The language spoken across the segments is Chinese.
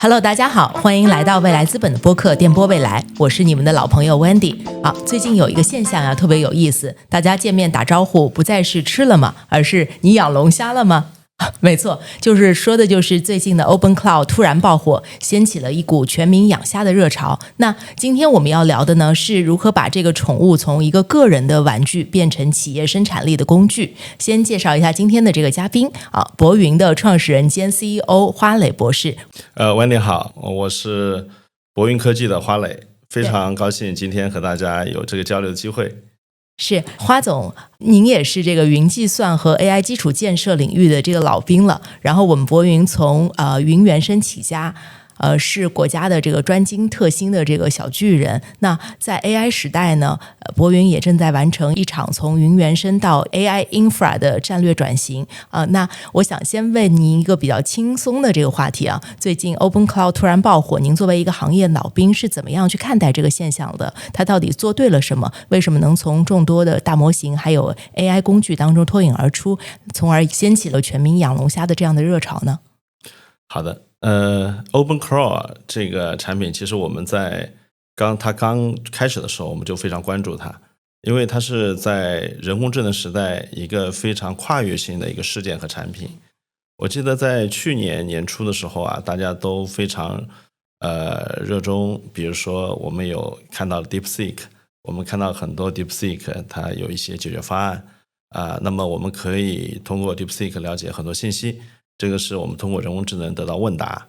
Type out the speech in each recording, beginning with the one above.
Hello， 大家好，欢迎来到未来资本的播客电波未来，我是你们的老朋友 Wendy。最近有一个现象啊，特别有意思，大家见面打招呼不再是吃了吗，而是你养龙虾了吗？没错，就是最近的 Open Cloud 突然爆火，掀起了一股全民养虾的热潮。那今天我们要聊的呢，是如何把这个宠物从一个个人的玩具变成企业生产力的工具。先介绍一下今天的这个嘉宾博云的创始人兼 CEO 花磊博士。Wendy 好，我是博云科技的花磊，非常高兴今天和大家有这个交流的机会。是花总，您也是这个云计算和 AI 基础建设领域的这个老兵了。然后我们博云从云原生起家，是国家的这个专精特新的这个小巨人。那在 AI 时代呢，博云也正在完成一场从云原生到 AI infra 的战略转型。那我想先问您一个比较轻松的这个话题啊，最近 Open Cloud 突然爆火，您作为一个行业老兵是怎么样去看待这个现象的？它到底做对了什么？为什么能从众多的大模型还有 AI 工具当中脱颖而出，从而掀起了全民养龙虾的这样的热潮呢？好的，Open Cloud 这个产品，其实我们在它刚开始的时候，我们就非常关注它，因为它是在人工智能时代一个非常跨越性的一个事件和产品。我记得在去年年初的时候啊，大家都非常热衷，比如说我们有看到 DeepSeek， 我们看到很多 DeepSeek 它有一些解决方案那么我们可以通过 DeepSeek 了解很多信息。这个是我们通过人工智能得到问答，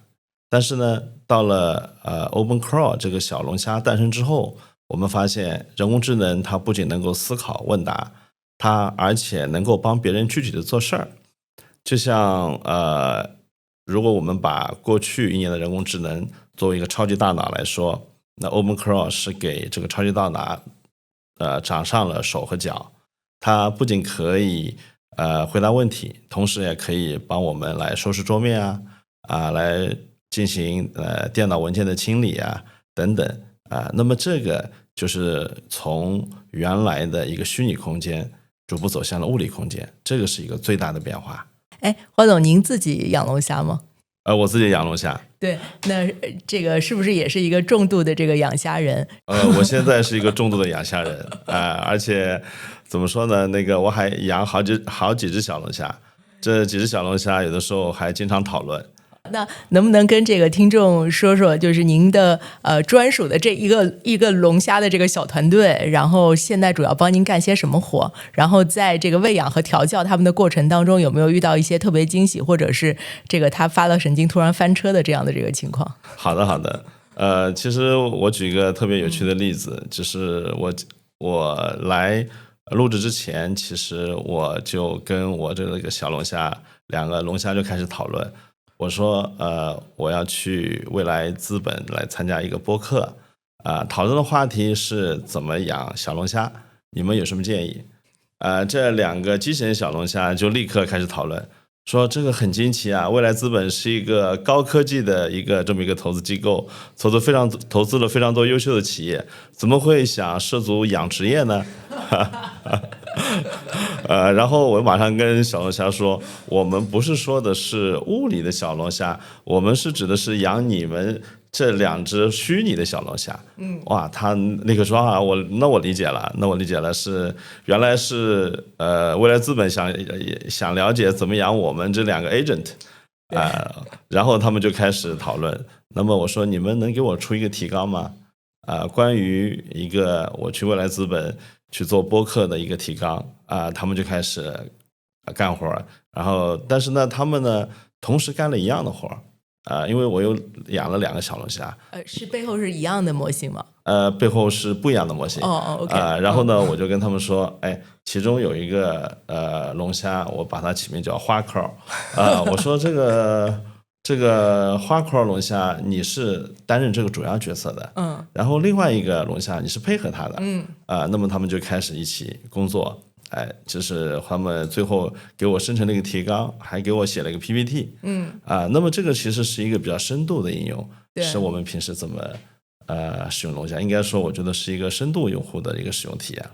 但是呢，到了Open Crawl 这个小龙虾诞生之后，我们发现人工智能它不仅能够思考问答，它而且能够帮别人具体的做事儿。就像如果我们把过去1年的人工智能作为一个超级大脑来说，那 Open Crawl 是给这个超级大脑长上了手和脚，它不仅可以回答问题，同时也可以帮我们来收拾桌面来进行电脑文件的清理等等那么这个就是从原来的一个虚拟空间逐步走向了物理空间，这个是一个最大的变化。花总，您自己养龙虾吗？我自己养龙虾。对，那这个是不是也是一个重度的这个养虾人？我现在是一个重度的养虾人而且怎么说呢？我还养好几只小龙虾，这几只小龙虾有的时候还经常讨论。那能不能跟这个听众说说，就是您的专属的这一个龙虾的这个小团队，然后现在主要帮您干些什么活？然后在这个喂养和调教他们的过程当中，有没有遇到一些特别惊喜，或者是这个他发了神经突然翻车的这样的这个情况？好的，其实我举一个特别有趣的例子，就是我来录制之前，其实我就跟我这个小龙虾2个龙虾就开始讨论。我说我要去未来资本来参加一个播客讨论的话题是怎么养小龙虾，你们有什么建议？这2个机器人小龙虾就立刻开始讨论，说这个很惊奇未来资本是一个高科技的这么一个投资机构，投资了非常多优秀的企业，怎么会想涉足养殖业呢？然后我马上跟小龙虾说，我们不是说的是物理的小龙虾，我们是指的是养你们这2只虚拟的小龙虾。哇，他立刻说我理解了，是原来是未来资本想了解怎么养我们这2个 agent 然后他们就开始讨论。那么我说，你们能给我出一个提纲吗？关于一个我去未来资本去做播客的一个提纲他们就开始干活，然后但是呢，他们呢同时干了一样的活因为我又养了2个小龙虾。是背后是一样的模型吗？背后是不一样的模型。OK。然后呢，我就跟他们说，其中有一个龙虾，我把它起名叫花扣我说这个花扣龙虾你是担任这个主要角色的，然后另外一个龙虾你是配合他的，那么他们就开始一起工作，就是他们最后给我生成了一个提纲，还给我写了一个 PPT，那么这个其实是一个比较深度的应用，是我们平时怎么使用龙虾，应该说我觉得是一个深度用户的一个使用体验。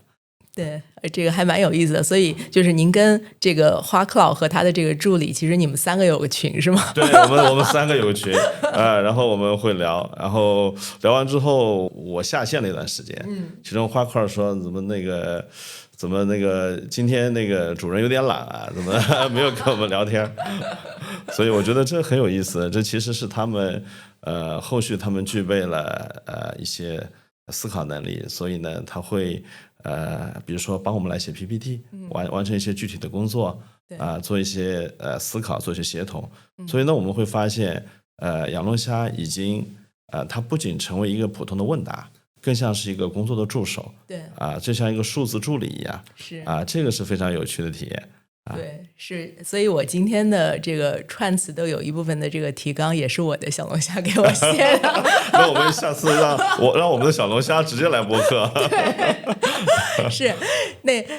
对，这个还蛮有意思的。所以就是您跟这个花 Cloud 和他的这个助理，其实你们3个有个群是吗？对，我们3个有个群，然后我们会聊，然后聊完之后我下线了一段时间，其中花 Cloud 说怎么那个今天那个主人有点懒啊，怎么没有跟我们聊天？所以我觉得这很有意思，这其实是他们后续他们具备了一些思考能力，所以呢他会比如说帮我们来写 PPT，完成一些具体的工作做一些思考，做一些协同。所以呢我们会发现养龙虾已经它不仅成为一个普通的问答，更像是一个工作的助手，对就像一个数字助理一样，是这个是非常有趣的体验。对，是，所以我今天的这个串词都有一部分的这个提纲也是我的小龙虾给我写的。那我们下次让我们的小龙虾直接来播客。是，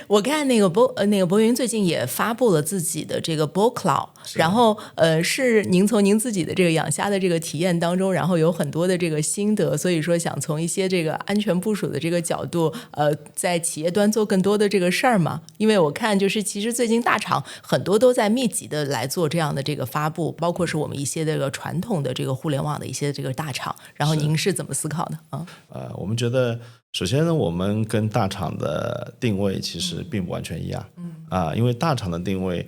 我看那个博云最近也发布了自己的这个 BoCloud，然后是您从您自己的这个养虾的这个体验当中，然后有很多的这个心得，所以说想从一些这个安全部署的这个角度，在企业端做更多的这个事儿嘛。因为我看就是其实最近大厂很多都在密集的来做这样的这个发布，包括是我们一些这个传统的这个互联网的一些这个大厂，然后您是怎么思考的啊？我们觉得首先呢，我们跟大厂的定位其实并不完全一样，因为大厂的定位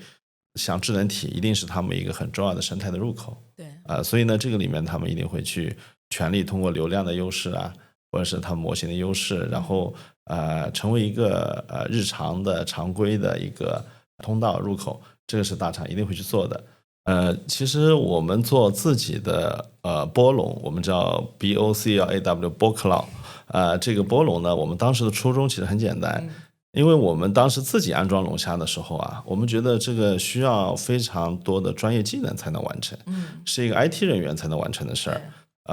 像智能体一定是他们一个很重要的生态的入口，对，所以呢这个里面他们一定会去全力通过流量的优势或者是他们模型的优势，然后成为一个日常的常规的一个通道入口，这个是大厂一定会去做的。其实我们做自己的波龙，我们叫 BOCLAW BoCloud，这个波龙呢，我们当时的初衷其实很简单，因为我们当时自己安装龙虾的时候我们觉得这个需要非常多的专业技能才能完成，是一个 IT 人员才能完成的事儿。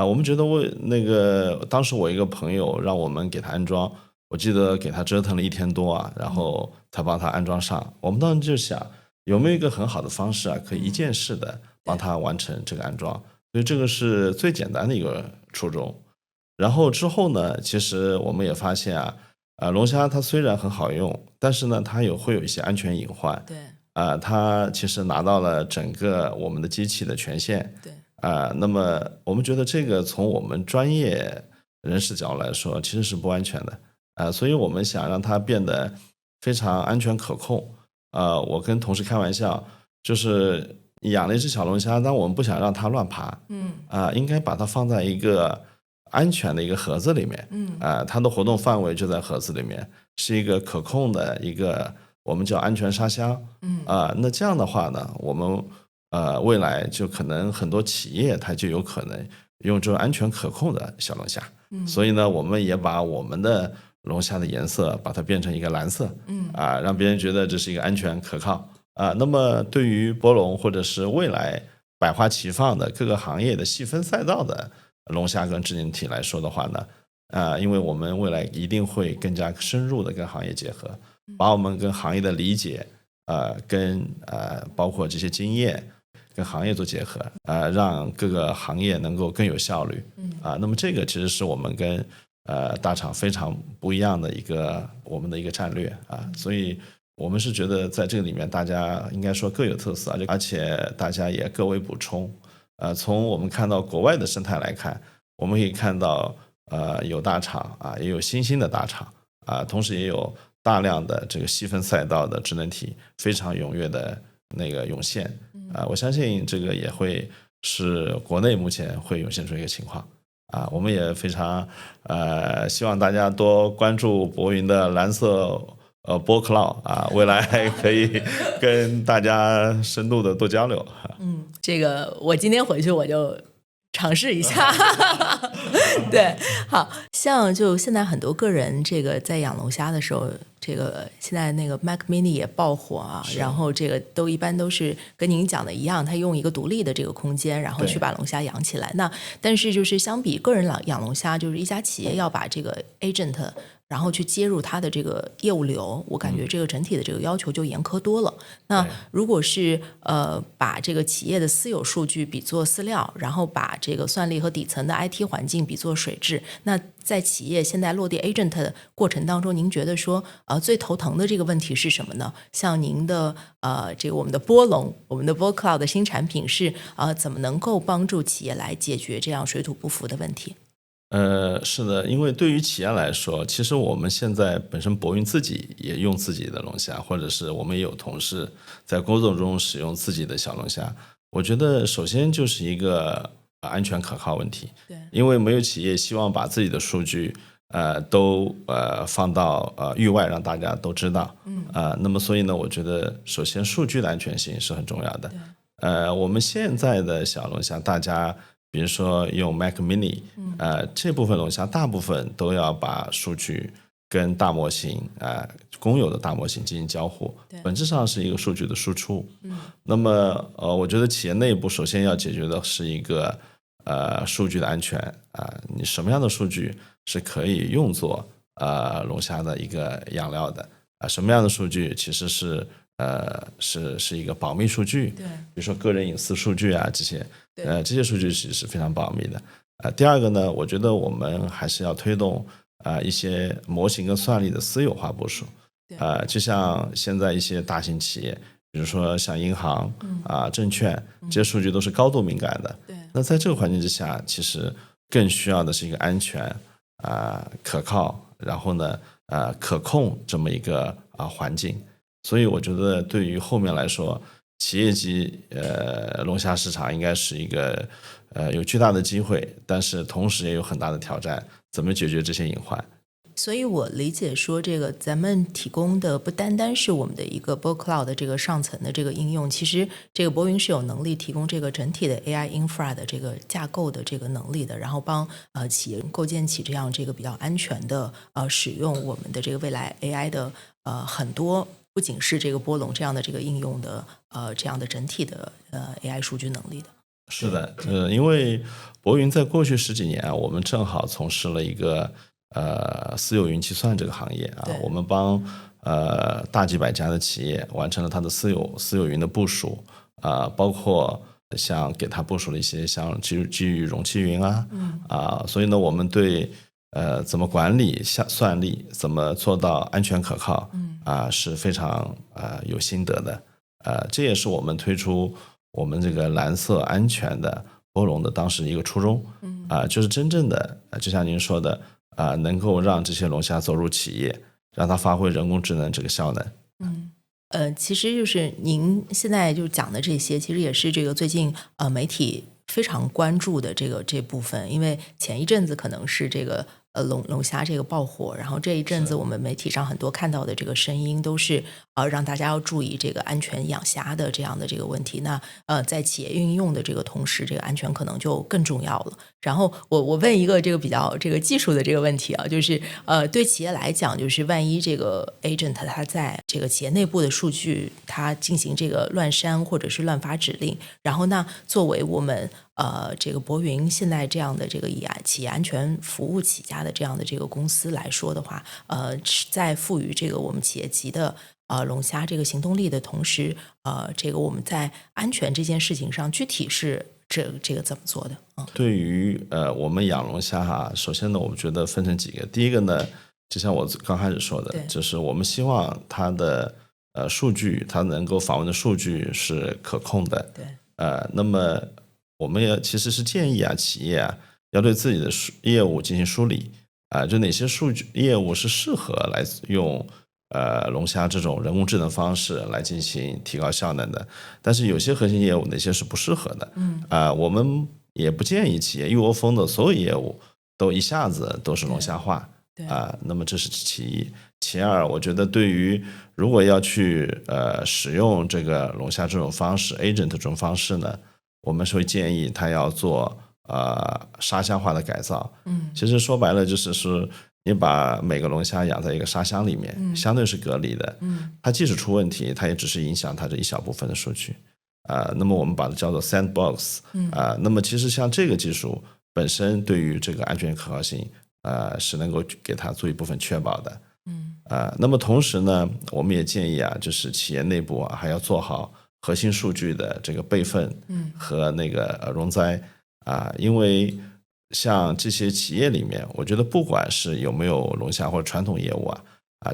我们觉得当时我一个朋友让我们给他安装，我记得给他折腾了1天多然后才帮他安装上。我们当时就想，有没有一个很好的方式可以一键式的帮他完成这个安装？所以这个是最简单的一个初衷。然后之后呢，其实我们也发现龙虾它虽然很好用，但是呢，它会有一些安全隐患。对，它其实拿到了整个我们的机器的权限。对。那么我们觉得这个从我们专业人士角度来说，其实是不安全的。所以我们想让它变得非常安全可控。我跟同事开玩笑，就是养了一只小龙虾，但我们不想让它乱爬，应该把它放在一个安全的一个盒子里面，它的活动范围就在盒子里面，是一个可控的一个我们叫安全沙箱，那这样的话呢，我们未来就可能很多企业它就有可能用这种安全可控的小龙虾，所以呢，我们也把我们的龙虾的颜色把它变成一个蓝色，让别人觉得这是一个安全可靠。那么对于波龙或者是未来百花齐放的各个行业的细分赛道的龙虾跟智能体来说的话呢，因为我们未来一定会更加深入的跟行业结合，把我们跟行业的理解跟包括这些经验跟行业做结合，让各个行业能够更有效率。那么这个其实是我们跟大厂非常不一样的我们的一个战略所以我们是觉得在这个里面大家应该说各有特色，而且大家也各为补充。从我们看到国外的生态来看，我们可以看到有大厂也有新兴的大厂同时也有大量的这个细分赛道的智能体非常踊跃的那个涌现。我相信这个也会是国内目前会涌现出一个情况我们也非常希望大家多关注博云的蓝色BoCloud未来可以跟大家深度的多交流。这个我今天回去我就尝试一下。对，好像就现在很多个人这个在养龙虾的时候，这个现在那个 Mac Mini 也爆火然后这个一般都是跟您讲的一样，他用一个独立的这个空间，然后去把龙虾养起来。那但是就是相比个人养龙虾，就是一家企业要把这个 agent 然后去接入它的这个业务流，我感觉这个整体的这个要求就严苛多了。那如果是把这个企业的私有数据比作饲料，然后把这个算力和底层的 IT 环境比作水质，那在企业现在落地 agent 的过程当中，您觉得说最头疼的这个问题是什么呢？像您的这个我们的波龙，我们的 VoCloud 的新产品是怎么能够帮助企业来解决这样水土不服的问题？是的，因为对于企业来说，其实我们现在本身博云自己也用自己的龙虾，或者是我们也有同事在工作中使用自己的小龙虾。我觉得首先就是一个安全可靠问题，对，因为没有企业希望把自己的数据都放到域外让大家都知道，那么所以呢，我觉得首先数据的安全性是很重要的。我们现在的小龙虾，大家比如说用 Mac Mini，这部分龙虾大部分都要把数据跟大模型公有的大模型进行交互，本质上是一个数据的输出。那么我觉得企业内部首先要解决的是一个数据的安全你什么样的数据是可以用作龙虾的一个养料的什么样的数据其实是是一个保密数据，对，比如说个人隐私数据这些，这些数据其实是非常保密的。第二个呢，我觉得我们还是要推动一些模型跟算力的私有化部署。就像现在一些大型企业，比如说像银行证券，这些数据都是高度敏感的。那在这个环境之下，其实更需要的是一个安全可靠，然后呢可控这么一个环境。所以我觉得对于后面来说，企业级龙虾市场应该是一个有巨大的机会，但是同时也有很大的挑战，怎么解决这些隐患？所以我理解说，这个咱们提供的不单单是我们的一个 VoCloud 的这个上层的这个应用，其实这个博云是有能力提供这个整体的 AI infra 的这个架构的这个能力的，然后帮企业构建起这样这个比较安全的使用我们的这个未来 AI 的很多。不仅是这个波龙这样的这个应用的这样的整体的AI 数据能力的。是的，因为博云在过去10几年我们正好从事了一个私有云计算这个行业我们帮大几百家的企业完成了它的私有云的部署包括像给它部署了一些像基于容器云所以呢，我们对怎么管理算力，怎么做到安全可靠，是非常有心得的。这也是我们推出我们这个蓝色安全的波龙的当时一个初衷，就是真正的就像您说的，能够让这些龙虾走入企业，让它发挥人工智能这个效能。其实就是您现在就讲的这些，其实也是这个最近媒体非常关注的这部分，因为前一阵子可能是这个龙虾这个爆火，然后这一阵子我们媒体上很多看到的这个声音都是让大家要注意这个安全养虾的这样的这个问题。那在企业运用的这个同时，这个安全可能就更重要了。然后我问一个这个比较这个技术的这个问题就是对企业来讲，就是万一这个 agent 它在这个企业内部的数据它进行这个乱删或者是乱发指令，然后那作为我们这个博云现在这样的这个以企业安全服务起家的这样的这个公司来说的话，在赋予这个我们企业级的龙虾这个行动力的同时，这个我们在安全这件事情上具体是这个怎么做的？对于我们养龙虾首先呢，我们觉得分成几个。第一个呢，就像我刚开始说的，就是我们希望它的数据，它能够访问的数据是可控的。对。那么我们也其实是建议企业要对自己的业务进行梳理就哪些数据业务是适合来用龙虾这种人工智能方式来进行提高效能的，但是有些核心业务哪些是不适合的我们也不建议企业一窝蜂的所有业务都一下子都是龙虾化那么这是其一。其二，我觉得对于如果要去使用这个龙虾这种方式 agent 这种方式呢，我们是会建议他要做沙箱化的改造。其实说白了就是说你把每个龙虾养在一个沙箱里面，相对是隔离的。它即使出问题，它也只是影响它这一小部分的数据。那么我们把它叫做 sandbox。那么其实像这个技术本身对于这个安全可靠性是能够给它做一部分确保的。那么同时呢，我们也建议啊，就是企业内部啊还要做好核心数据的这个备份和那个容灾因为像这些企业里面，我觉得不管是有没有龙虾或者传统业务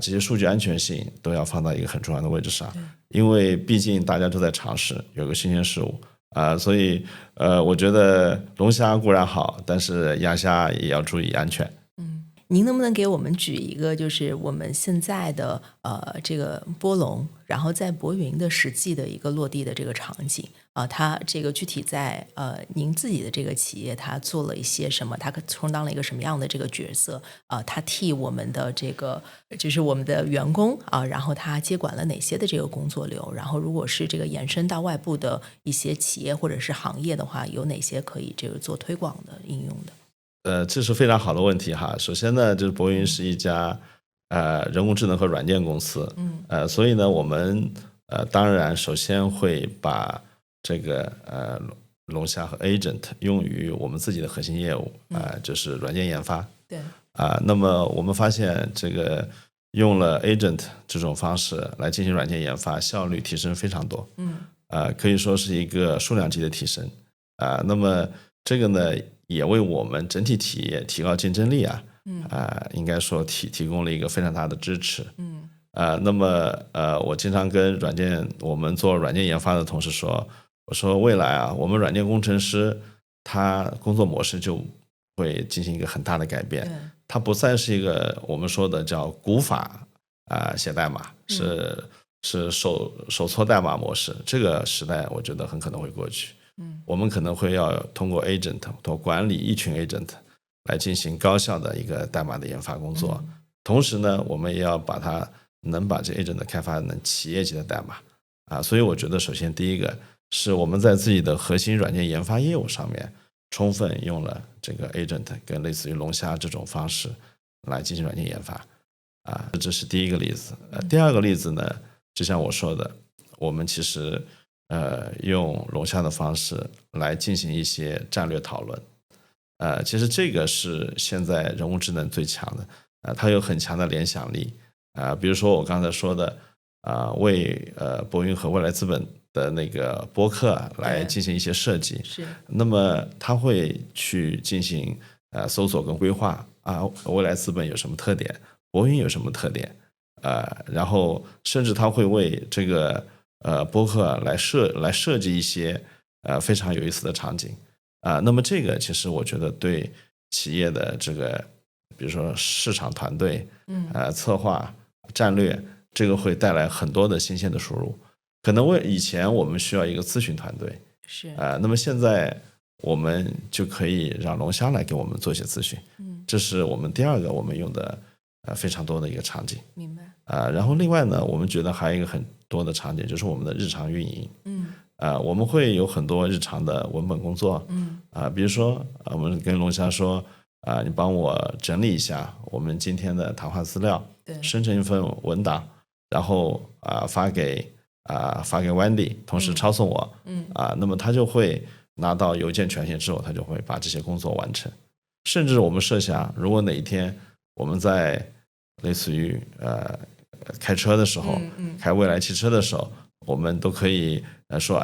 这些数据安全性都要放到一个很重要的位置上，因为毕竟大家都在尝试，有个新鲜事物所以我觉得龙虾固然好，但是鸭虾也要注意安全。您能不能给我们举一个，就是我们现在的这个波龙，然后在博云的实际的一个落地的这个场景它这个具体在您自己的这个企业，它做了一些什么？它充当了一个什么样的这个角色？它替我们的这个就是我们的员工然后它接管了哪些的这个工作流？然后如果是这个延伸到外部的一些企业或者是行业的话，有哪些可以这个做推广的应用的？这是非常好的问题哈。首先呢，就是博云是一家人工智能和软件公司，所以呢，我们当然首先会把这个龙虾和 agent 用于我们自己的核心业务就是软件研发。对那么我们发现这个用了 agent 这种方式来进行软件研发，效率提升非常多，可以说是一个数量级的提升那么这个呢，也为我们整体企业提高竞争力应该说提供了一个非常大的支持。那么我经常跟我们做软件研发的同事说，我说未来我们软件工程师他工作模式就会进行一个很大的改变，他不再是一个我们说的叫古法写代码，是手搓代码模式，这个时代我觉得很可能会过去。我们可能会要通过 agent 管理一群 agent 来进行高效的一个代码的研发工作，同时呢，我们也要能把这 agent 开发成企业级的代码所以我觉得首先第一个是我们在自己的核心软件研发业务上面充分用了这个 agent 跟类似于龙虾这种方式来进行软件研发这是第一个例子。第二个例子呢，就像我说的，我们其实用龙虾的方式来进行一些战略讨论其实这个是现在人工智能最强的它有很强的联想力比如说我刚才说的为博云和未来资本的那个播客来进行一些设计，那么它会去进行搜索跟规划未来资本有什么特点，博云有什么特点然后甚至它会为这个播客来设计一些非常有意思的场景那么这个其实我觉得对企业的这个比如说市场团队策划战略，这个会带来很多的新鲜的输入。可能以前我们需要一个咨询团队那么现在我们就可以让龙虾来给我们做一些咨询这是我们第二个我们用的非常多的一个场景。明白然后另外呢，我们觉得还有一个很多的场景就是我们的日常运营我们会有很多日常的文本工作比如说我们跟龙虾说你帮我整理一下我们今天的谈话资料，生成一份文档，然后发给 Wendy， 同时抄送我那么他就会拿到邮件权限之后，他就会把这些工作完成。甚至我们设想，如果哪一天我们在类似于开车的时候开未来汽车的时候，我们都可以说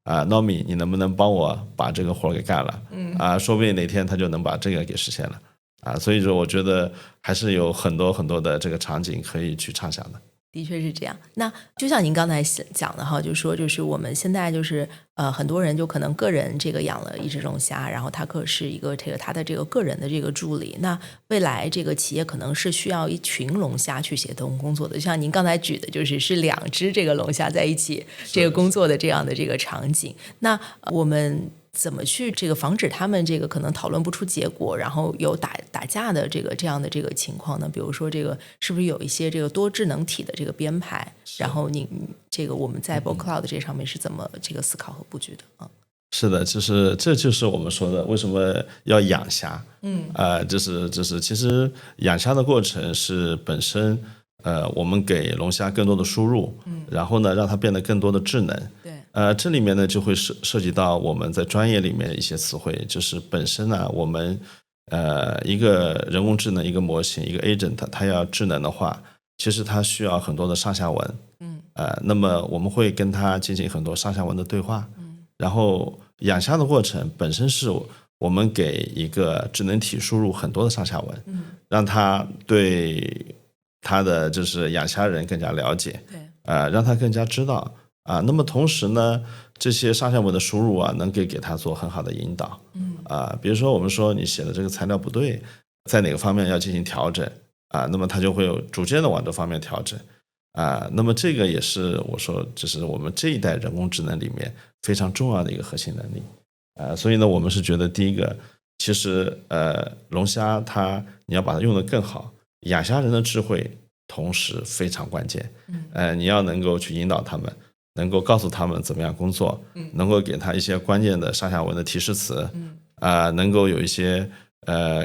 Nomi 你能不能帮我把这个活给干了说不定哪天他就能把这个给实现了所以说我觉得还是有很多很多的这个场景可以去畅想的。的确是这样。那就像您刚才讲的哈，就是说就是我们现在就是很多人就可能个人这个养了一只龙虾，然后他可是一个他的这个个人的这个助理。那未来这个企业可能是需要一群龙虾去协同工作的，就像您刚才举的是两只这个龙虾在一起这个工作的这样的这个场景。那我们怎么去这个防止他们这个可能讨论不出结果，然后有打架的这样的这个情况呢？比如说这个是不是有一些这个多智能体的这个编排？然后你这个我们在 BoCloud 这上面是怎么这个思考和布局的是的，这就是我们说的为什么要养虾。其实养虾的过程是本身我们给龙虾更多的输入，然后呢让它变得更多的智能。这里面呢就会涉及到我们在专业里面一些词汇，就是本身呢我们一个人工智能一个模型一个 agent 它要智能的话，其实它需要很多的上下文，那么我们会跟它进行很多上下文的对话，然后养虾的过程本身是我们给一个智能体输入很多的上下文，让它对它的就是养虾人更加了解，让他更加知道那么同时呢，这些上下文的输入能给他做很好的引导，比如说我们说你写的这个材料不对，在哪个方面要进行调整那么他就会有逐渐的往这方面调整那么这个也是我说这是我们这一代人工智能里面非常重要的一个核心能力所以呢，我们是觉得第一个，其实龙虾你要把它用得更好，养虾人的智慧同时非常关键，你要能够去引导他们，能够告诉他们怎么样工作，能够给他一些关键的上下文的提示词，能够有一些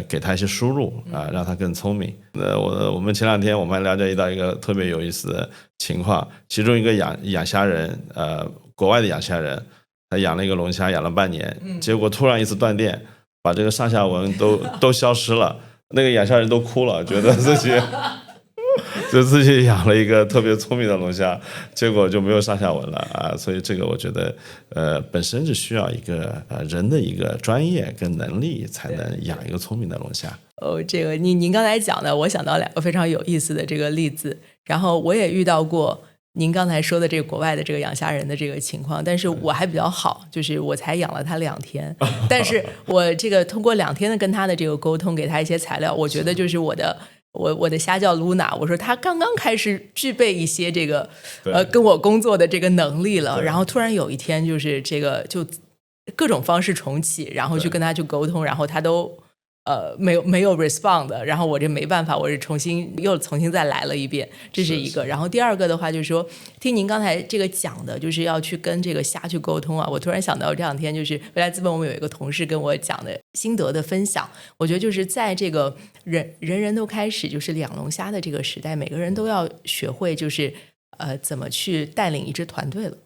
给他一些输入让他更聪明。我们前2天我们还了解到一个特别有意思的情况，其中一个养虾人国外的养虾人，他养了一个龙虾养了半年，结果突然一次断电，把这个上下文都消失了，那个养虾人都哭了，觉得自己养了一个特别聪明的龙虾，结果就没有上下文了所以这个我觉得本身是需要一个人的一个专业跟能力才能养一个聪明的龙虾。这个您刚才讲的，我想到2个非常有意思的这个例子，然后我也遇到过您刚才说的这个国外的这个养虾人的这个情况，但是我还比较好，就是我才养了他2天，但是我这个通过2天的跟他的这个沟通，给他一些材料，我觉得就是我的虾叫 Luna， 我说他刚刚开始具备一些这个跟我工作的这个能力了，然后突然有一天就是这个就各种方式重启，然后去跟他去沟通，然后他都没有 respond， 然后我这没办法，我是重新再来了一遍，这是一个。然后第2个的话就是说，听您刚才这个讲的，就是要去跟这个虾去沟通我突然想到这2天就是未来资本我们有一个同事跟我讲的心得的分享，我觉得就是在这个人都开始就是养龙虾的这个时代，每个人都要学会就是怎么去带领一支团队了。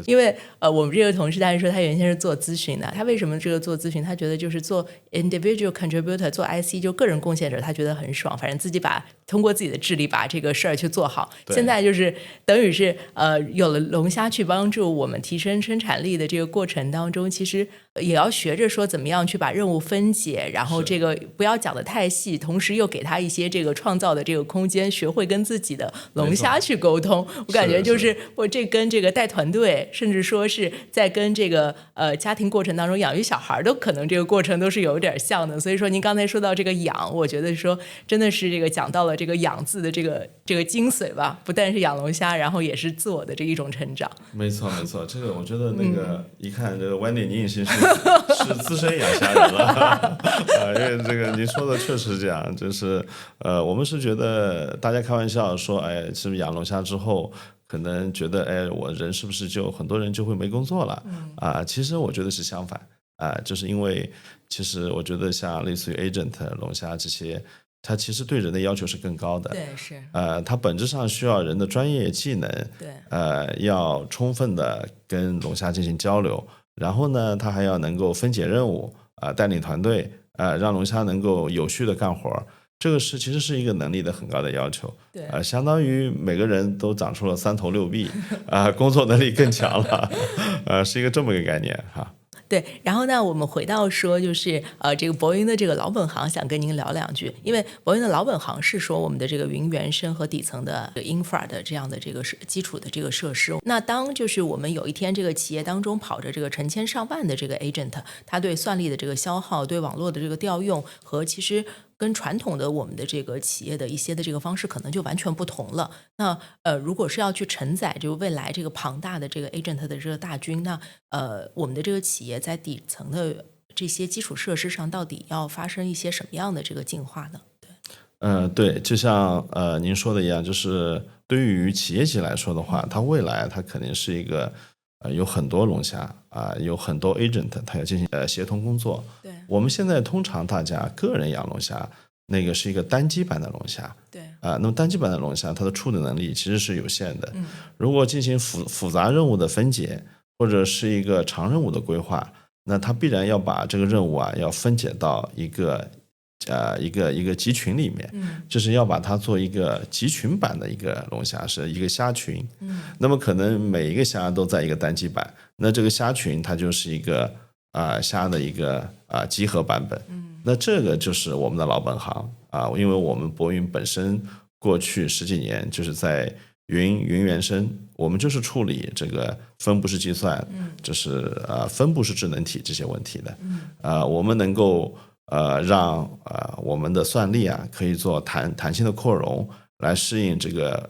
因为我们这个同事他说他原先是做咨询的，他为什么这个做咨询，他觉得就是做 individual contributor 做 IC 就个人贡献者，他觉得很爽，反正自己通过自己的智力把这个事儿去做好。现在就是等于是有了龙虾去帮助我们提升生产力的这个过程当中，其实也要学着说怎么样去把任务分解，然后这个不要讲得太细，同时又给他一些这个创造的这个空间，学会跟自己的龙虾去沟通。我感觉就是我这跟这个带团队，甚至说是在跟这个家庭过程当中养育小孩都可能这个过程都是有点像的。所以说您刚才说到这个养，我觉得说真的是这个讲到了这个养字的这个精髓吧，不但是养龙虾，然后也是自我的这一种成长。没错，这个我觉得那个一看这个Wendy您已经是资深养虾人了因为这个您说的确实这样，就是我们是觉得大家开玩笑说是不是养龙虾之后可能觉得我人是不是就很多人就会没工作了其实我觉得是相反就是因为其实我觉得像类似于 agent 龙虾这些，它其实对人的要求是更高的，对，是它本质上需要人的专业技能，对，要充分的跟龙虾进行交流，然后呢，它还要能够分解任务带领团队让龙虾能够有序的干活，这个其实是一个能力的很高的要求，对相当于每个人都长出了3头6臂工作能力更强了是一个这么一个概念哈。对，然后呢，我们回到说，就是这个博云的这个老本行，想跟您聊2句。因为博云的老本行是说我们的这个云原生和底层的 infra 的这样的这个基础的这个设施。那当就是我们有一天这个企业当中跑着这个成千上万的这个 agent， 它对算力的这个消耗，对网络的这个调用和其实跟传统的我们的这个企业的一些的这个方式可能就完全不同了。那如果是要去承载就未来这个庞大的这个 agent 的这个大军，那我们的这个企业在底层的这些基础设施上到底要发生一些什么样的这个进化呢？对，就像您说的一样，就是对于企业级来说的话，它未来它肯定是一个有很多龙虾有很多 agent， 它要进行协同工作。对，我们现在通常大家个人养龙虾，那个是一个单机版的龙虾。对那么单机版的龙虾，它的处理能力其实是有限的。如果进行复杂任务的分解，或者是一个长任务的规划，那它必然要把这个任务要分解到一个一个集群里面，就是要把它做一个集群版的一个龙虾，是一个虾群。那么可能每一个虾都在一个单机版，那这个虾群它就是一个虾的一个集合版本。那这个就是我们的老本行因为我们博云本身过去10几年就是在云原生，我们就是处理这个分布式计算，就是分布式智能体这些问题的。我们能够让我们的算力可以做弹性的扩容，来适应这个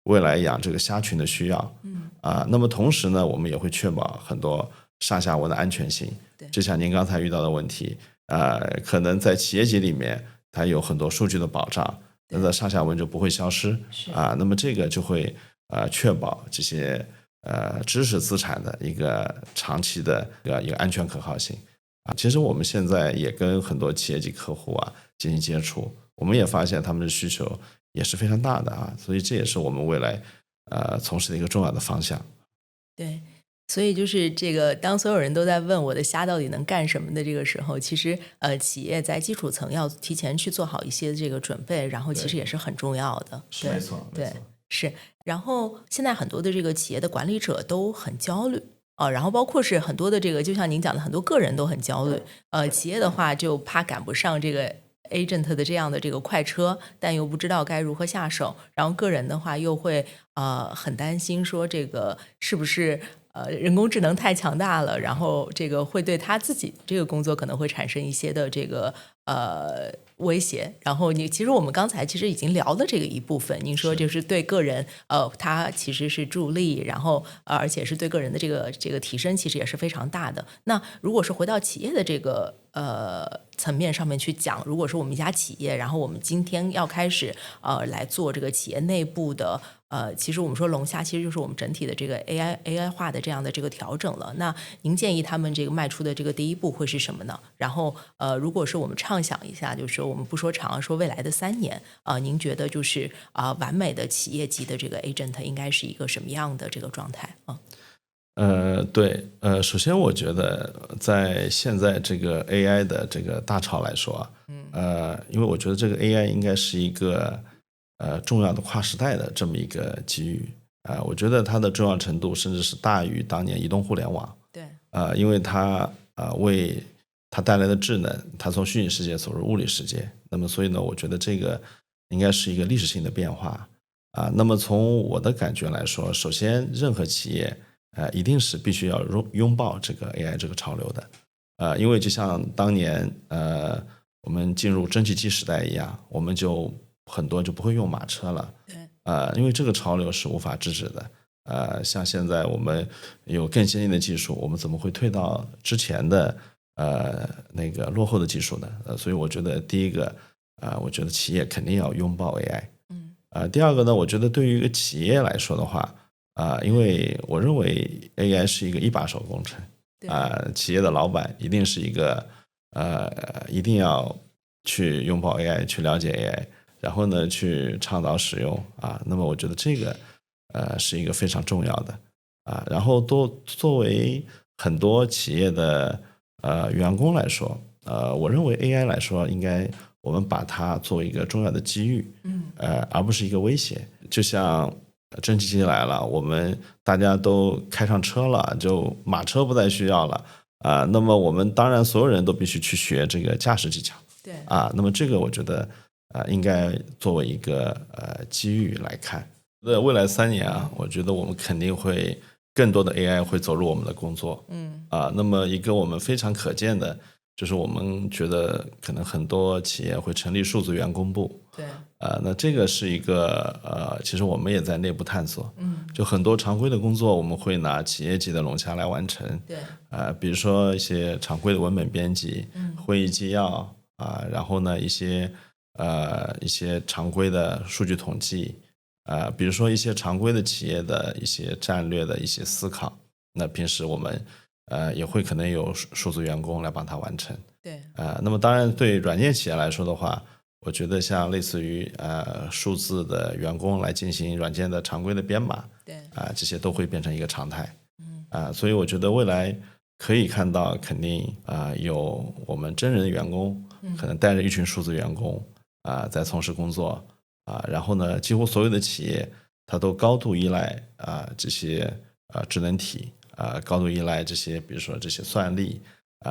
未来养这个虾群的需要。那么同时呢，我们也会确保很多上下文的安全性。就像您刚才遇到的问题，可能在企业级里面它有很多数据的保障，那在上下文就不会消失那么这个就会确保这些知识资产的一个长期的一个安全可靠性。其实我们现在也跟很多企业级客户进行接触，我们也发现他们的需求也是非常大的所以这也是我们未来从事的一个重要的方向。对，所以就是这个，当所有人都在问我的虾到底能干什么的这个时候，其实企业在基础层要提前去做好一些这个准备，然后其实也是很重要的。是没错，对，是。然后现在很多的这个企业的管理者都很焦虑。然后包括是很多的这个，就像您讲的，很多个人都很焦虑。企业的话就怕赶不上这个 agent 的这样的这个快车，但又不知道该如何下手。然后个人的话又会很担心说这个是不是人工智能太强大了，然后这个会对他自己这个工作可能会产生一些的这个威胁。然后其实我们刚才其实已经聊了这个一部分，您说就是对个人它其实是助力，然后而且是对个人的这个提升其实也是非常大的。那如果是回到企业的这个层面上面去讲，如果是我们一家企业，然后我们今天要开始来做这个企业内部的其实我们说龙虾其实就是我们整体的这个 AI 化的这样的这个调整了。那您建议他们这个迈出的这个第一步会是什么呢？然后如果是我们畅想一下，就是我们不说长，说未来的3年您觉得就是完美的企业级的这个 agent 应该是一个什么样的这个状态对，首先我觉得在现在这个 AI 的这个大潮来说因为我觉得这个 AI 应该是一个重要的跨时代的这么一个机遇我觉得它的重要程度甚至是大于当年移动互联网。对，因为它为它带来的智能，它从虚拟世界走入物理世界，那么所以呢，我觉得这个应该是一个历史性的变化那么从我的感觉来说，首先任何企业一定是必须要拥抱这个 AI 这个潮流的因为就像当年我们进入蒸汽机时代一样，我们就很多就不会用马车了。对，因为这个潮流是无法制止的。像现在我们有更先进的技术，我们怎么会退到之前的那个落后的技术呢？所以我觉得第一个我觉得企业肯定要拥抱 AI。第二个呢，我觉得对于一个企业来说的话因为我认为 AI 是一个一把手工程企业的老板一定是一个一定要去拥抱 AI， 去了解 AI， 然后呢去倡导使用那么我觉得这个是一个非常重要的然后作为很多企业的员工来说我认为 AI 来说应该我们把它作为一个重要的机遇而不是一个威胁。就像蒸汽机来了，我们大家都开上车了，就马车不再需要了那么我们当然所有人都必须去学这个驾驶技巧。对那么这个我觉得应该作为一个机遇来看。在未来3年我觉得我们肯定会更多的 AI 会走入我们的工作。那么一个我们非常可见的就是我们觉得可能很多企业会成立数字员工部。对那这个是一个其实我们也在内部探索。就很多常规的工作我们会拿企业级的龙虾来完成。对比如说一些常规的文本编辑会议纪要然后呢一些常规的数据统计比如说一些常规的企业的一些战略的一些思考，那平时我们也会可能有数字员工来帮他完成。对那么当然对软件企业来说的话，我觉得像类似于数字的员工来进行软件的常规的编码，对这些都会变成一个常态。所以我觉得未来可以看到肯定有我们真人员工可能带着一群数字员工在从事工作然后呢，几乎所有的企业它都高度依赖这些智能体高度依赖这些比如说这些算力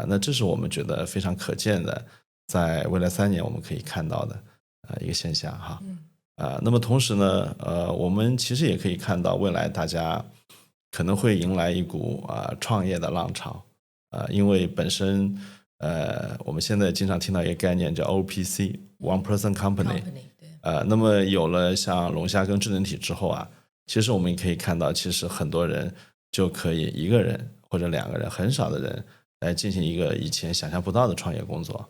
那这是我们觉得非常可见的，在未来3年我们可以看到的一个现象哈。那么同时呢我们其实也可以看到未来大家可能会迎来一股创业的浪潮因为本身我们现在经常听到一个概念叫 OPC One Person Company 那么有了像龙虾跟智能体之后其实我们也可以看到其实很多人就可以一个人或者2个人很少的人来进行一个以前想象不到的创业工作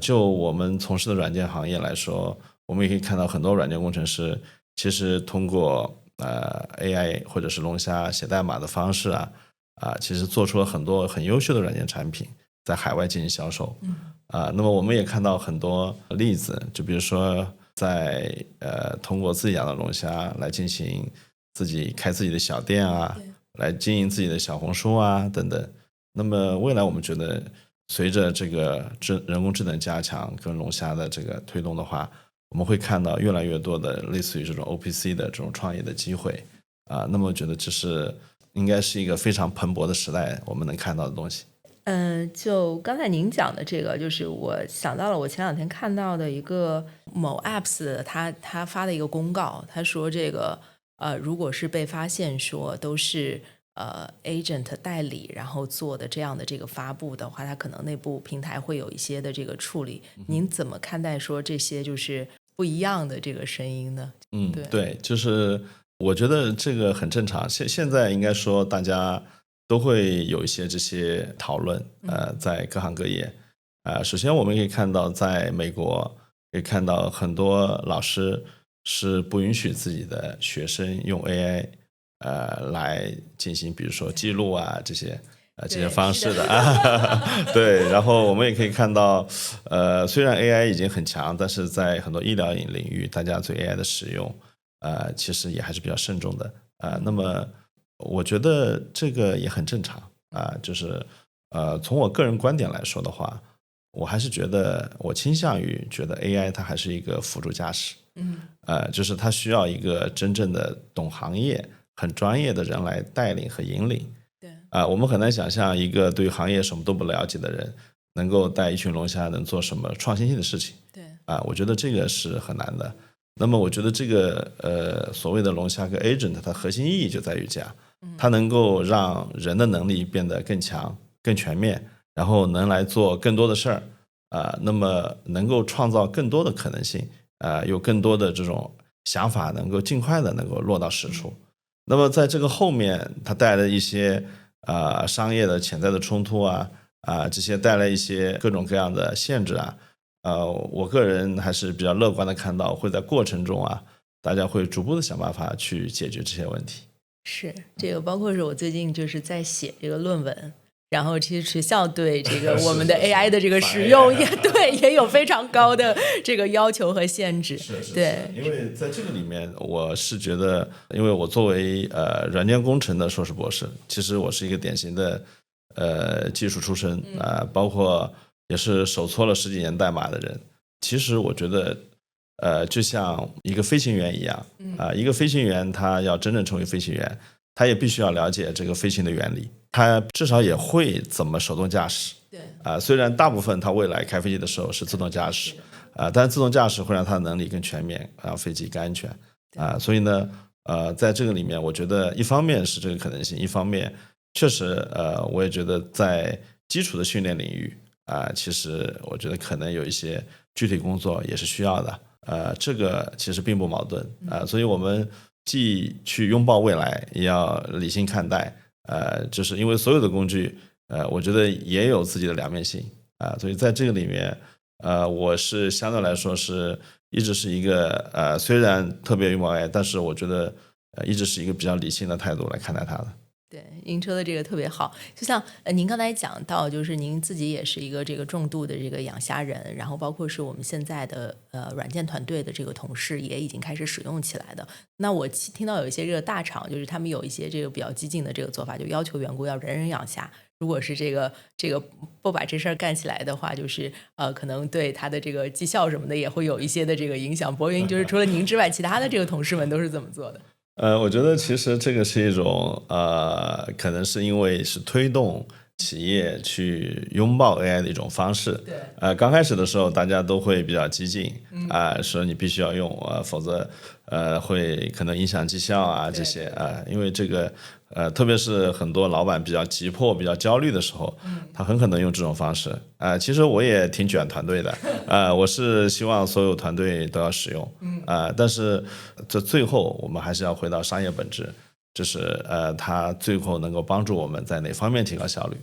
就我们从事的软件行业来说，我们也可以看到很多软件工程师其实通过AI 或者是龙虾写代码的方式其实做出了很多很优秀的软件产品在海外进行销售那么我们也看到很多例子，就比如说在通过自己养的龙虾来进行开自己的小店来经营自己的小红书等等。那么未来我们觉得随着这个人工智能加强跟龙虾的这个推动的话，我们会看到越来越多的类似于这种 OPC 的这种创业的机会那么我觉得这是应该是一个非常蓬勃的时代我们能看到的东西。就刚才您讲的这个，就是我想到了我前2天看到的一个某 apps 他发的一个公告，他说这个如果是被发现说都是agent 代理然后做的这样的这个发布的话，它可能内部平台会有一些的这个处理您怎么看待说这些就是不一样的这个声音呢？对，就是我觉得这个很正常，现在应该说大家都会有一些这些讨论在各行各业首先我们可以看到在美国可以看到很多老师是不允许自己的学生用 AI来进行比如说记录这些方式的对，然后我们也可以看到虽然 AI 已经很强，但是在很多医疗领域大家对 AI 的使用其实也还是比较慎重的那么我觉得这个也很正常就是从我个人观点来说的话，我还是觉得我倾向于觉得 AI 它还是一个辅助驾驶就是它需要一个真正的懂行业很专业的人来带领和引领对我们很难想象一个对行业什么都不了解的人能够带一群龙虾能做什么创新性的事情对我觉得这个是很难的。那么我觉得这个所谓的龙虾跟 agent 它核心意义就在于这样它能够让人的能力变得更强更全面，然后能来做更多的事儿那么能够创造更多的可能性有更多的这种想法能够尽快的能够落到实处那么在这个后面它带来的一些商业的潜在的冲突这些带来一些各种各样的限制我个人还是比较乐观的看到会在过程中大家会逐步的想办法去解决这些问题。是这个包括是我最近就是在写这个论文，然后其实学校对这个我们的 AI 的这个使用也有非常高的这个要求和限制对，因为在这个里面我是觉得因为我作为软件工程的硕士博士，其实我是一个典型的技术出身包括也是手搓了10几年代码的人，其实我觉得就像一个飞行员一样一个飞行员他要真正成为飞行员，他也必须要了解这个飞行的原理，他至少也会怎么手动驾驶对虽然大部分他未来开飞机的时候是自动驾驶但是自动驾驶会让他的能力更全面，让飞机更安全所以呢在这个里面我觉得一方面是这个可能性，一方面确实我也觉得在基础的训练领域其实我觉得可能有一些具体工作也是需要的这个其实并不矛盾所以我们既去拥抱未来也要理性看待就是因为所有的工具我觉得也有自己的两面性所以在这个里面我是相对来说是一直是一个虽然特别拥抱 AI， 但是我觉得一直是一个比较理性的态度来看待它的。对，您说的这个特别好，就像您刚才讲到，就是您自己也是一个这个重度的这个养虾人，然后包括是我们现在的软件团队的这个同事也已经开始使用起来的。那我听到有一些这个大厂，就是他们有一些这个比较激进的这个做法，就要求员工要人人养虾，如果是这个不把这事儿干起来的话，就是可能对他的这个绩效什么的也会有一些的这个影响。博云就是除了您之外，其他的这个同事们都是怎么做的？我觉得其实这个是一种可能是因为是推动企业去拥抱 AI 的一种方式。对。刚开始的时候大家都会比较激进，说你必须要用，否则会可能影响绩效啊这些因为这个特别是很多老板比较急迫、比较焦虑的时候，他很可能用这种方式。其实我也挺卷团队的，我是希望所有团队都要使用，但是这最后我们还是要回到商业本质，就是它最后能够帮助我们在哪方面提高效率。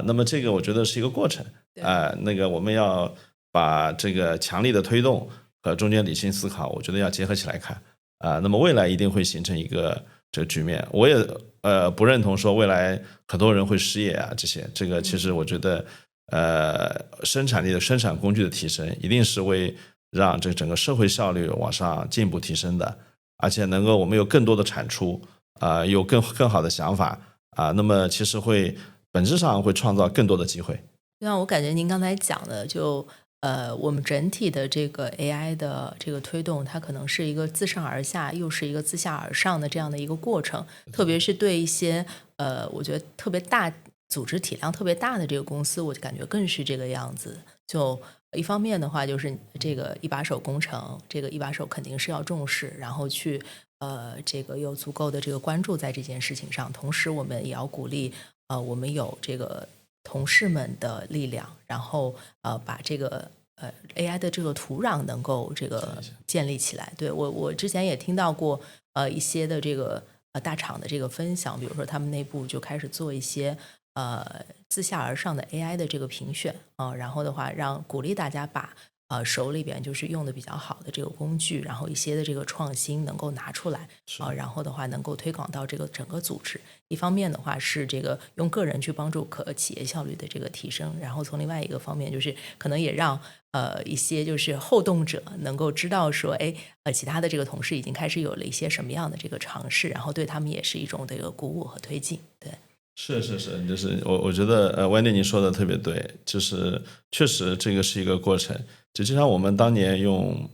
那么这个我觉得是一个过程，那个我们要把这个强力的推动和中间理性思考，我觉得要结合起来看。那么未来一定会形成一个这个局面。我也不认同说未来很多人会失业啊这些，这个其实我觉得生产力的生产工具的提升一定是为让这整个社会效率往上进一步提升的，而且能够我们有更多的产出有更好的想法那么其实会本质上会创造更多的机会。那我感觉您刚才讲的就我们整体的这个 AI 的这个推动，它可能是一个自上而下，又是一个自下而上的这样的一个过程。特别是对一些我觉得特别大组织体量特别大的这个公司，我就感觉更是这个样子。就一方面的话，就是这个一把手工程，这个一把手肯定是要重视，然后去这个有足够的这个关注在这件事情上。同时，我们也要鼓励我们有这个同事们的力量，然后把这个AI 的这个土壤能够这个建立起来。对，我之前也听到过一些的这个大厂的这个分享，比如说他们内部就开始做一些自下而上的 AI 的这个评选然后的话让鼓励大家把手里边就是用的比较好的这个工具，然后一些的这个创新能够拿出来然后的话能够推广到这个整个组织。一方面的话是这个用个人去帮助企业效率的这个提升，然后从另外一个方面就是可能也让一些就是后动者能够知道说其他的这个同事已经开始有了一些什么样的这个尝试，然后对他们也是一种这个鼓舞和推进。对。是，就是我觉得Wendy 你说的特别对，就是确实这个是一个过程，就像我们当年用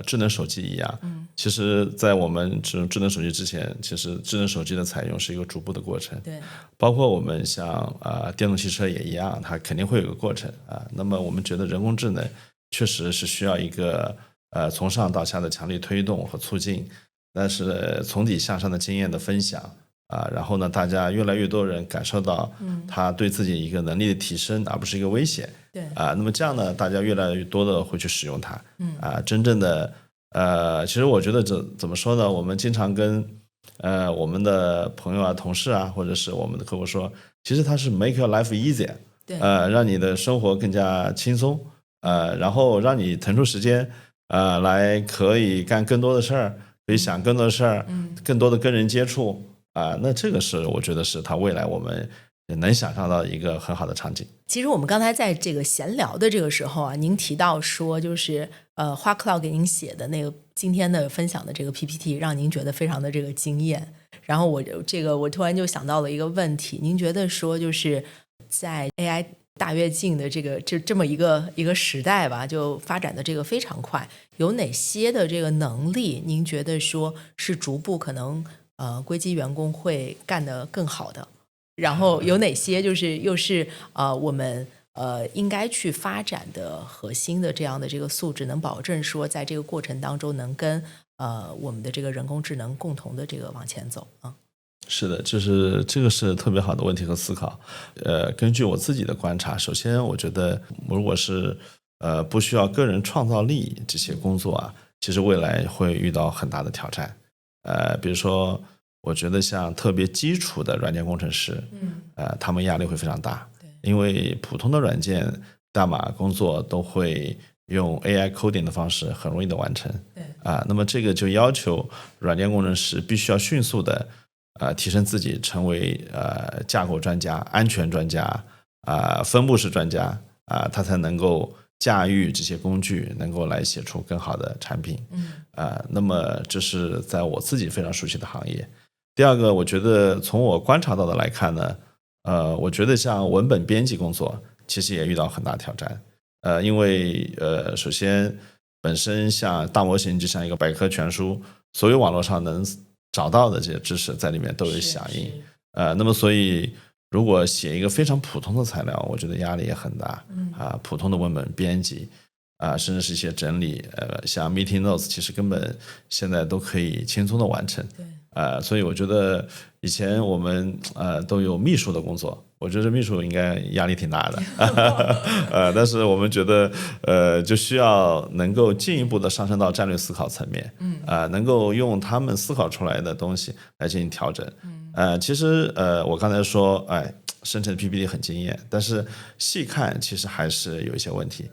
智能手机一样，其实在我们智能手机之前，其实智能手机的采用是一个逐步的过程，对，包括我们像电动汽车也一样，它肯定会有个过程那么我们觉得人工智能确实是需要一个从上到下的强力推动和促进，但是从底向上的经验的分享然后呢，大家越来越多人感受到他对自己一个能力的提升，而不是一个危险。对那么这样呢，大家越来越多的会去使用它。真正的其实我觉得怎么说呢？我们经常跟我们的朋友同事或者是我们的客户说，其实它是 make your life easier， 对让你的生活更加轻松，然后让你腾出时间来可以干更多的事儿，可以想更多的事儿，更多的跟人接触。那这个是我觉得是他未来我们也能想象到一个很好的场景。其实我们刚才在这个闲聊的这个时候您提到说就是花 Cloud 给您写的那个今天的分享的这个 PPT 让您觉得非常的这个惊艳，然后我突然就想到了一个问题，您觉得说就是在 AI 大跃进的这么一个时代吧，就发展的这个非常快，有哪些的这个能力您觉得说是逐步可能硅基员工会干得更好的，然后有哪些就是又是我们应该去发展的核心的这样的这个素质，能保证说在这个过程当中能跟我们的这个人工智能共同的这个往前走是的，就是这个是特别好的问题和思考。根据我自己的观察，首先我觉得如果是不需要个人创造力这些工作其实未来会遇到很大的挑战。比如说我觉得像特别基础的软件工程师他们压力会非常大，因为普通的软件代码工作都会用 AI coding 的方式很容易的完成那么这个就要求软件工程师必须要迅速的提升自己，成为架构专家、安全专家分布式专家他才能够驾驭这些工具，能够来写出更好的产品那么这是在我自己非常熟悉的行业。第二个，我觉得从我观察到的来看呢我觉得像文本编辑工作其实也遇到很大挑战。因为首先本身像大模型就像一个百科全书，所有网络上能找到的这些知识在里面都有响应。那么所以如果写一个非常普通的材料，我觉得压力也很大。普通的文本编辑甚至是一些整理，像 meeting notes 其实根本现在都可以轻松的完成。所以我觉得以前我们都有秘书的工作，我觉得秘书应该压力挺大的。但是我们觉得就需要能够进一步的上升到战略思考层面，能够用他们思考出来的东西来进行调整。其实我刚才说生成 PPT 很惊艳，但是细看其实还是有一些问题。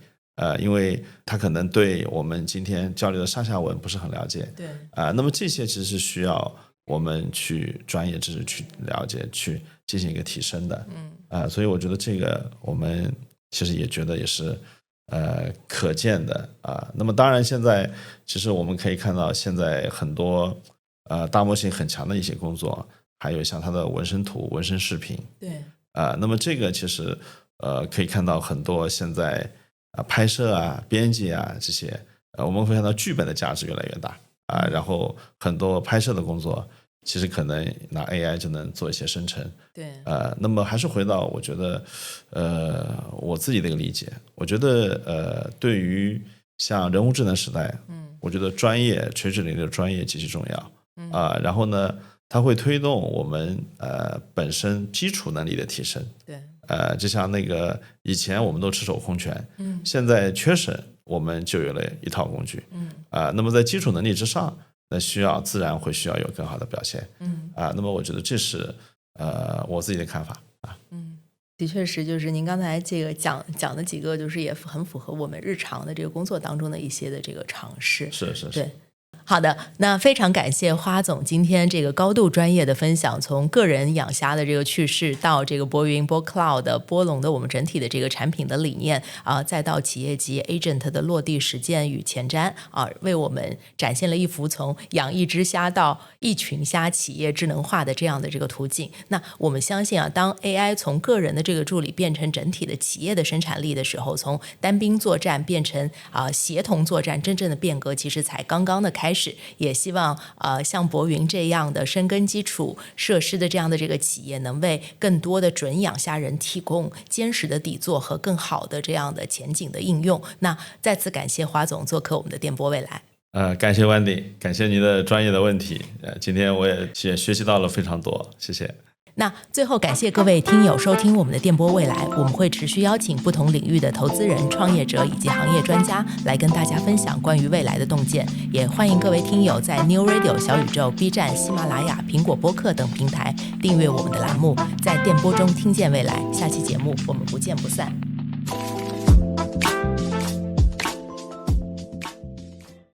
因为他可能对我们今天交流的上下文不是很了解。对。那么这些其实是需要我们去专业知识去了解，去进行一个提升的。所以我觉得这个我们其实也觉得也是可见的。那么当然现在其实我们可以看到现在很多大模型很强的一些工作，还有像它的纹身图、纹身视频。对。那么这个其实可以看到很多现在拍摄编辑这些我们会看到剧本的价值越来越大然后很多拍摄的工作其实可能拿 AI 就能做一些生成。对。那么还是回到我觉得我自己的一个理解，我觉得对于像人工智能时代，我觉得专业垂直领域的专业极其重要。然后呢它会推动我们本身基础能力的提升。对。就像那个以前我们都赤手空拳，现在缺省我们就有了一套工具。那么在基础能力之上，那自然会需要有更好的表现。那么我觉得这是我自己的看法。的确是，就是您刚才这个讲的几个，就是也很符合我们日常的这个工作当中的一些的这个常识。是。对。好的，那非常感谢花总今天这个高度专业的分享，从个人养虾的这个趣事，到这个波云波 Cloud 的波龙的我们整体的这个产品的理念再到企业级 agent 的落地实践与前瞻为我们展现了一幅从养一只虾到一群虾企业智能化的这样的这个途径。那我们相信当 AI 从个人的这个助理变成整体的企业的生产力的时候，从单兵作战变成协同作战，真正的变革其实才刚刚的开始。也希望像博云这样的深耕基础设施的这样的这个企业，能为更多的准养虾人提供坚实的底座和更好的这样的前景的应用。那再次感谢花总做客我们的电波未来。感谢Wendy，感谢您的专业的问题。今天我也学习到了非常多，谢谢。那最后感谢各位听友收听我们的电波未来，我们会持续邀请不同领域的投资人、创业者以及行业专家来跟大家分享关于未来的洞见。也欢迎各位听友在 New Radio、小宇宙、B 站、喜马拉雅、苹果播客等平台订阅我们的栏目，在电波中听见未来。下期节目我们不见不散。